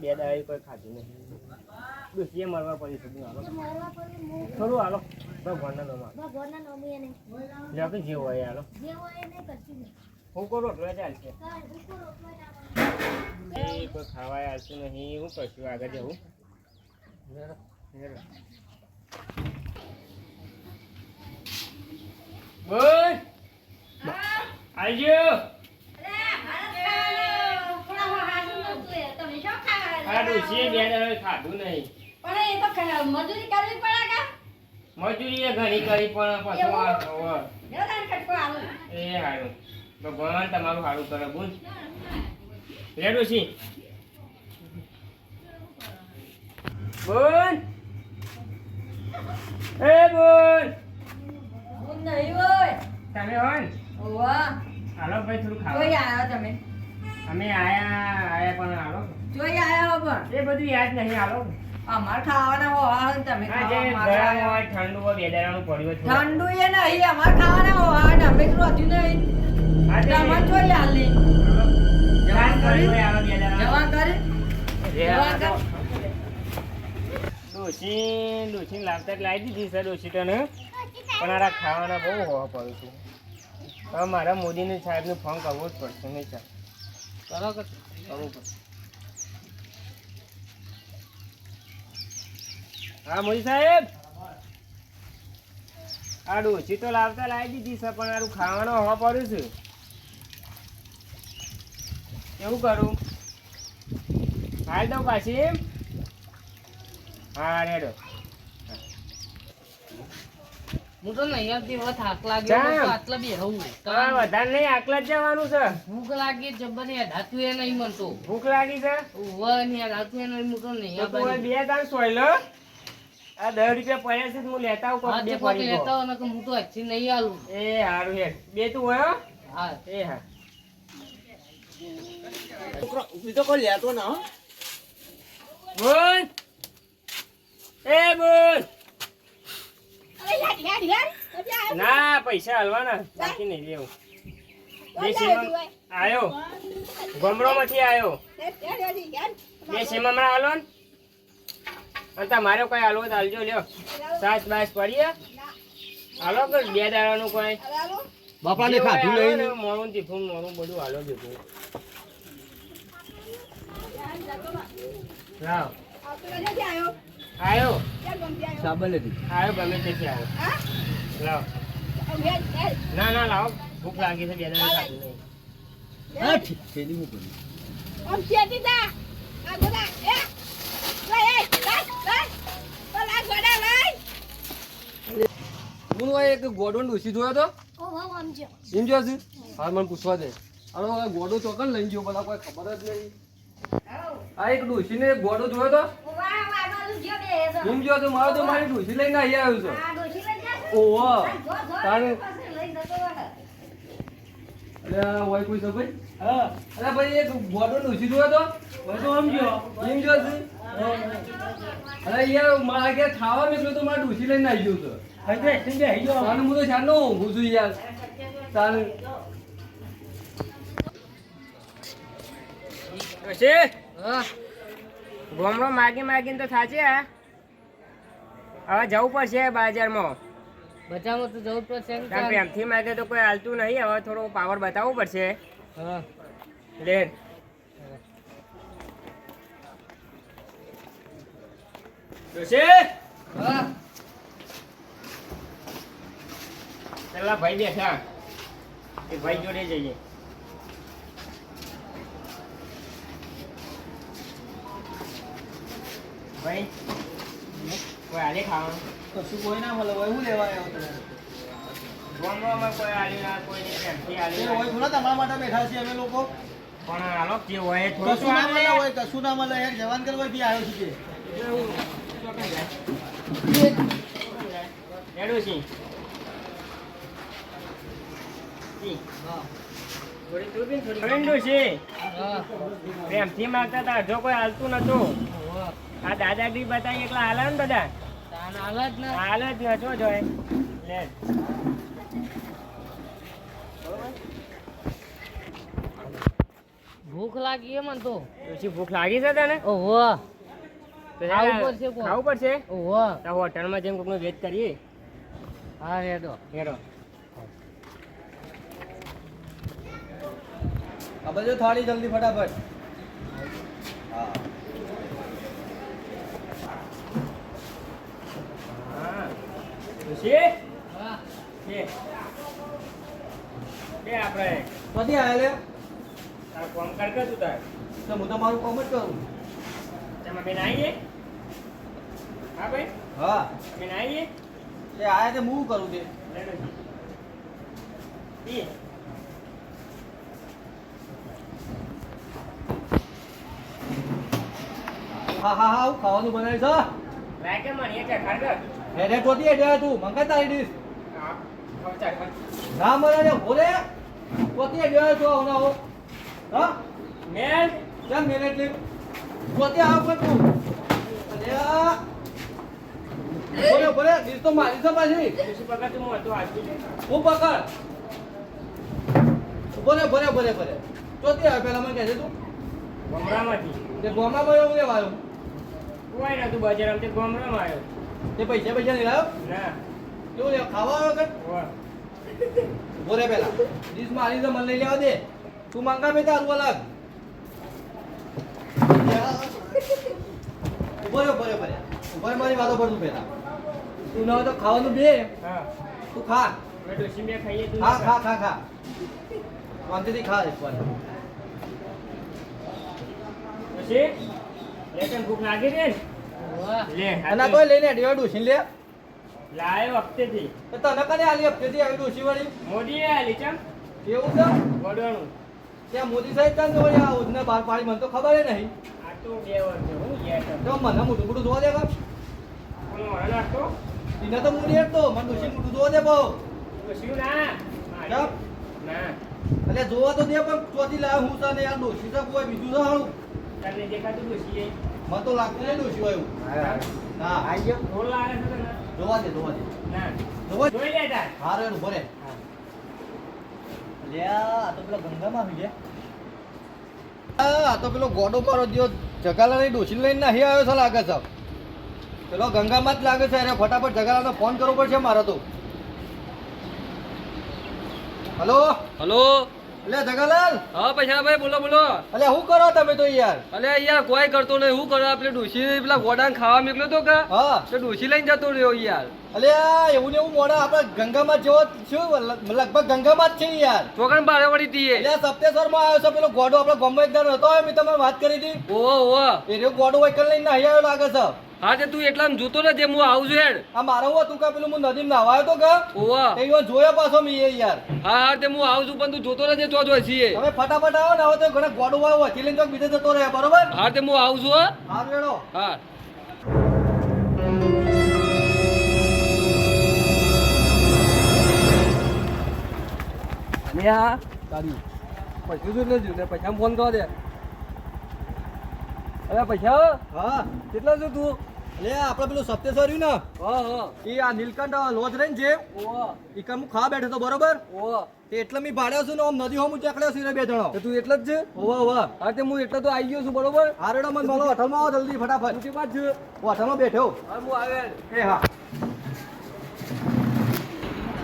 બે દાડી કોઈ ખાધું નહીં. ડોસીએ મરવા પડી છે. થોડું હાલો ભગવાનના નામ આપણે જે હોય હાલો હું કરો રોટલા ચાલશે. કોઈ ખાવાય આવતું નહીં. હું કરશું આગળ જવું. બોલ આવજો. આ ડોસીએ બે દાડે ખાધું નહીં. પણ એ તો મજૂરી કરવી પડે કે મજૂરી એ ઘણી કરી પણ પાછું આ ખબર એ હારું ભગવાન તમારું સારું કરે. બોલ લે ડોસી બોલ. એ બોલ નહીં હોય તમે હોય ને ઓવા હાલો ભાઈ થોડું ખાવા. જોઈ આયા તમે? અમે આયા પણ હાલો જોઈ આયા પણ એ બધું યાદ નહીં. હાલો અમાર ખાવાના હોવા તમે ગરમ હોય ઠંડુ હોય બે દાડાનું પડ્યું હોય ઠંડુ એ નહીં અમાર ખાવાના હોવા અમે તો હતું નહીં. તમે જોઈ આલી જવાન કરી જવાન કરી ડોસી લાવતા લાવી દીધી છે ડોસી તને. પણ આ ખાવાના બહુ હોવા પડું છું. હવે મારા મોદીને સાહેબને ફોન કરવો જ પડશે. નહીં ચાલ કરો કરવું પડશે. હા મોદી સાહેબ આ ડોસી તો લાવતા લાવી દીધી છે પણ આરું ખાવાનો હોવા પડ્યું છે. કેવું કરું? હાલ દઉં પાછી. હા રેડો. હું તો નહીં આવતી હવે થાક લાગ્યો આટલા બી રહું વધારે નહીં આટલા જ જવાનું છે. ભૂખ લાગી જબર યાદ હતું એ નહીં મળતો. ભૂખ લાગી છે યાદ હતું એ નહીં હું તો નહીં આવતી. બે દાણ સોયલો આ 10 રૂપિયા પડ્યા છે હું લેતા આવું. લેતા હોય હું તો હજી નહીં આલું. એ હારું હેડ બે તું હોય. હા એ હા તો કોઈ લેતો ના. બોલ એ બોલ. ના પૈસા હલવાના બાકી નહીં લેવું. આયો ગમરો માંથી આયો બે સેમમરા હાલો ને. અને તમારે કોઈ હાલવો તો હાલજો. લ્યો સાસ બાસ પડીએ હાલો કે બે દાડાનું કોઈ બાપાને ખાધું નહીં. મોડું તીખું મોડું બધું હાલો ભેગું. લાવ આયો સાબલ હતી. આયો ગમે તેથી આયો. લાવ ના ના લાવો ભૂખ લાગી છે. બે દાડા ખાધું નહીં. હા ઠીક છે ની હું કરું. હું એક ગોડો ડોસી જોયો તો એમ જો છે. હા મને પૂછવા દે. અરે ગોડો ચોકન લઈ ગયો પેલા કોઈ ખબર જ નહીં. આ એક ડોસી ને ગોડો જોયો તો એમ જો તો મારો તો મારી ડોસી લઈને અહીં આવ્યો છે. ઓહો તારે અરે હોય કોઈ છે ભાઈ. હા અરે ભાઈ એક ગોડો ડોસી જોયો તો હોય તો સમજો એમ જો છે. અરે યાર મારા ઘેર ખાવા નીકળ્યો તો મારા ડોસી લઈને આવી ગયો છે. તારે હું તો છાનો ઊંઘું છું યાર. તારે ગોમડો માગી માગીને તો થાચે. હવે જવું પડશે બજારમાં. બચાવમાં તો જવું પડશે. પ્રેમથી માગે તો કોઈ હાલતું નહીં. હવે થોડો પાવર બતાવવું પડશે. હા લે હા પેલા ભાઈ બેઠા એ ભાઈ જોડે જઈએ. ભાઈ કોઈ હાલે ખાવાનું કશું કોઈ ના મળે હોય. હું લેવા આવ્યો તમે? ગોમડામાં કોઈ હાલી ના કોઈ નહીં. પ્રેમથી હાલી એ હોય થોડા તમારા માટે બેઠા છીએ અમે લોકો. પણ હાલો જે હોય કશું ના મળે થોડું હોય કશું ના મળે. એક જવાન કરવા બી આવ્યો છું. રેડું છે પ્રેમથી માંગતા હતા. જો કોઈ હાલતું નતું. આ દાદાગીરી બતાવી એકલા હાલે ને બધા હાલત ને હાલ જ ન જો જોય. લે ભૂખ લાગી હે મને તો ડોશી ભૂખ લાગી છે તને ઓહો તો ખાવું પડશે કોણ? ખાવું પડશે ઓહો તો હોટલમાં જેમ કોકનો વેચ કરીએ હા રેડો હેડો આ બધો થાળી જલ્દી ફટાફટ હા હા ડોશી હા બે બે આપણે ક્યાંથી આયા લે તાર કામ કર કે તું તાર તો હું તો મારું કામ જ કરું તમે બેન આવીએ હા ભાઈ હા બેન આવીએ એ આયા તે હું કરું તે લે ડોશી પી હા હા હા હું ખાવાનું બનાવી છે લાય કે મને એ ખાડ કર હેડે ટોટી હેડે તું મંગાઈ તારી ડીશ હા ખવચા ખવચા ના મને ને ભોરે ટોટી હેડે તો આવના હો હા મેલ કેમ મિનિટ લે ટોટી આવ પણ તું અલે આ ભોરે ભોરે ડીશ તો મારી છે પાછી ડોશી પકડ તું હું હતું આજુ હું પકડ ભોરે ભોરે ભોરે ભોરે ટોટી આવે પેલા મને કહે છે તું ગમરામાંથી તે ગોમાં બોયો હું લેવાયો કોઈ નતું બજારમાં તે ગમરામાં આવ્યો તે પૈસા પૈસા નહીં લાવ્યો ના કેવું લે ખાવા આવ્યો કે વાહ ભોરે પેલા ડીશ મારી છે મને લઈ લેવા દે તું માંગા બે તારું અલગ ભોરે ભોરે ભોરે ભોરે મારી વાતો પર તું પેલા તું ના હોય તો ખાવાનું બે હા તું ખા હવે ડોશી મેં ખાઈએ તું ખા ખા ખા ખા શાંતિથી ખા એક વાર ડોશી લે તને ભૂખ લાગી છે ને ઓહો લે અને આ કોઈ લઈને અડીવા ડૂસી લે લાયો હપ્તેથી તો તને કને આલી હપ્તેથી આવી ડૂસી વાળી મોદી આલી ચમ એવું છે વડવાનું ત્યાં મોદી સાહેબ ત્યાં તો વળી આ ઉધને બહાર પાડી મને તો ખબર નહીં આ તો 2 વર્ષ હું ગયા તો મને મોટું મોટું જોવા દે કામ કોનો વડા નાખતો એને તો મૂડી હેઠતો મને ડૂસી મોટું જોવા દે બહુ ડોશી ના કેમ? ના એટલે જોવા તો દે પણ ચોથી લાવ હું તને યાર ડોસી તો કોઈ બીજું તો હારું તને દેખાતું ડોશી એ મને તો લાગતું નહીં ડોસી હોય એવું હા આઈ ગયો ઢોલ લાગે છે તને જોવા દે જોવા દે ના જોવા દે જોઈ લે તાર હારો એનું ભરે લ્યા આ તો પેલો ગંગામાં આવી ગયા આ તો પેલો ગોડો મારો દિયો જગાલાની ડોસી લઈને નહીં આવ્યો છે લાગે છે પેલો ગંગામાં જ લાગે છે અરે ફટાફટ જગાલાને ફોન કરવો પડશે મારે તો હલો હલો એટલે જગાલાલ હા પૈસાભાઈ બોલો બોલો એટલે શું કરો તમે તો યાર અલે યાર કોઈ કરતો નહીં હું કરો પેલે ડોશી પેલા ગોડાને ખાવા મોકલ્યો તો કે હા તો ડોશી લઈને જતો રહ્યો યાર અલે આ એવું ને એવું મોડા આપણે ગંગામાં જેવો શું લગભગ ગંગામાં જ છે યાર ચોકન બારે વળી તીએ એટલે સપ્તેશ્વર માં આવ્યો છે પેલો ગોડો આપણે ગમે એકદમ હતો મેં તમને વાત કરી હતી ઓહો ઓહો એ રહ્યો ગોડો વાઇકલ લઈને નહીં આવ્યો લાગે છે હા તે તું એટલા જોતો ને જે હું આવું છું હેડ આ મારો હું હતું કે પેલું હું નદીમાં નાવાયો તો કે ઓહો તે ઈવન જોયો પાછો મેં એ યાર હા હા તે હું આવું છું પણ તું જોતો ને જે ચોજો છીએ તમે ફટાફટ આવો ને હવે તો ઘણા ગોડો આવ્યો હતી લઈને ચોક બીજે જતો રહે બરોબર હા તે હું આવું છું હો હારું રેડો હા અને આ તારી પૈસા શું લેજો ને પૈસા ફોન કરવા દે અરે પૈસા હા કેટલા છે તું એટલે આપણે પેલું સપ્તેશ્વર રહ્યું ને હા હા એ આ નીલકંઠ લોજ રહીને છે ઓહો એ કામ હું ખાવા બેઠો તો બરોબર ઓહો તે એટલે મેં ભાડ્યો છું ને આમ નદી હોમ ચેકડ્યો છું બે જણો તો તું એટલા જ છે ઓવા ઓવા હા તે હું એટલા તો આવી ગયો છું બરોબર હારેડો મને બોલો હોટલમાં આવો જલ્દી ફટાફટ તું કે બાદ છે હોટલમાં બેઠો હા હું આવે એ હા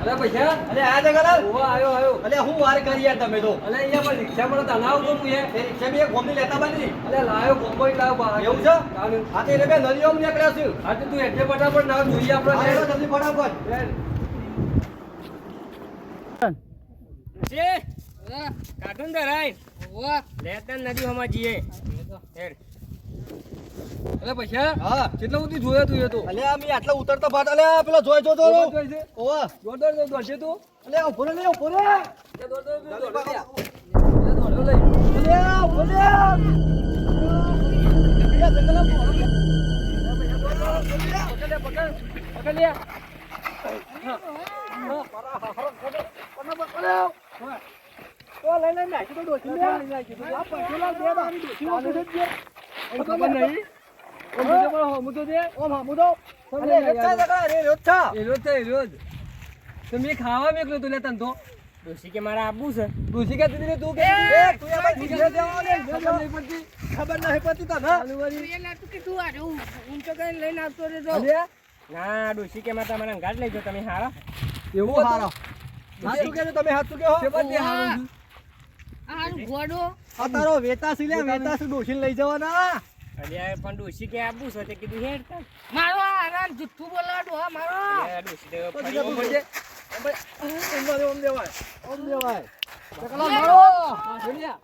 અરે પૈસા અરે આ જગા ઓહો આવ્યો આવ્યો અલે હું વાર કરી યાર તમે તો અલે અહીંયા પર રિક્ષા પર તનાવ તો હું એ રિક્ષા બી એક ગોમની લેતા બાંધી અલે લાયો બોમ્બઈ લાવ બહાર એવું છે તાનું. હા તે એટલે બે નદીઓ નીકળ્યા છું હા તે તું એટલે ફટાફટ ના જોઈએ આપણે હારેડો જલ્દી ફટાફટ છે કાર્ટૂન ધરાય ઓહો લેતા નદી હમા જીએ હેડ અલે પૈસા હા કેટલા સુધી જોયા તું એ તો અલે આ મી આટલા ઉતરતા ભાત અલે આ પેલો જોઈ જો જોઈ છે? ઓવા દોડ દોડશે તું અલે ઉભો રે ઉભો રે દોડ દોડ જલ્દી દોડ ભાગો. લઈ અલે ઉભો રે બીજા જંગલમાં પોરો કે પકડ પકડ લે તો લઈ લઈ નાખી તો ડોસી લે આ પૈસા દે બાની ડોસી વાગે છે ખબર નહીં ઓમ તો દે ઓમ હમુદો અલે રેચા જગા રે રેચા એલો જ છે એલો જ તો મેં ખાવા મેકલો તું લે તન તો ડોશી કે મારે આપવું છે. ડોશી કે દીદી તું કે તું આ બાજુ ઘેર જવા દે ખબર નહીં પડતી તને ચાલુ વળી અલ્યા ના ડોશી કે મારે તમારા ઘાટ લઈ જાઓ તમે હારા. એવું હારો હાથ તું કે તમે હાથ તું કે હો તે હારો આ તારો વેતાસી લે વેતાસી ડોશી લઈ જવાના અલ્યા પણ ડોશી કે આપવું છે તે કીધું હેડ કર. મારો આરામ જુઠ્ઠું બોલાડો હા મારો અલ્યા ડોશી તો પછી ફરી પડજે ઓમ દેવાય ચકલા મારો બોલ્યા